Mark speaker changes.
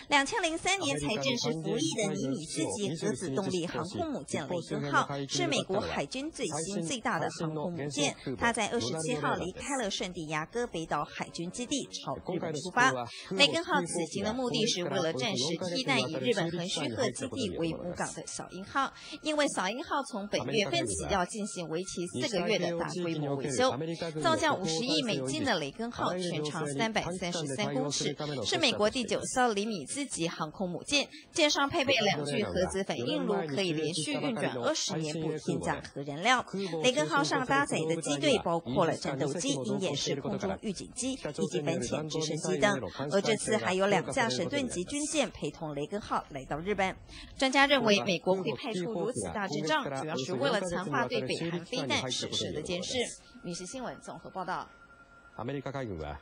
Speaker 1: 2003年才正式服役的尼米兹级核子动力航空母舰雷根号，是美国海军最新最大的航空母舰。它在27号离开了圣地亚哥北岛海军基地，朝日本出发。雷根号此行的目的是为了暂时替代以日本横须贺基地为母港的小鹰号，因为小鹰号从本月份起要进行为期4个月的大规模维修。造价50亿美金的雷根号全长333公尺，是美国第9艘尼米兹级航空母舰，舰上配备2具核子反应炉，可以连续运转20年不添加核燃料。雷根号上搭载的机队包括了战斗机、鹰眼式空中预警机以及反潜直升机等，而这次还有2架神盾级军舰陪同雷根号来到日本。专家认为，美国会派出如此大阵仗，主要是为了强化对北韩飞弹试射的监视。民事新闻综合报道。
Speaker 2: アメリカ海軍は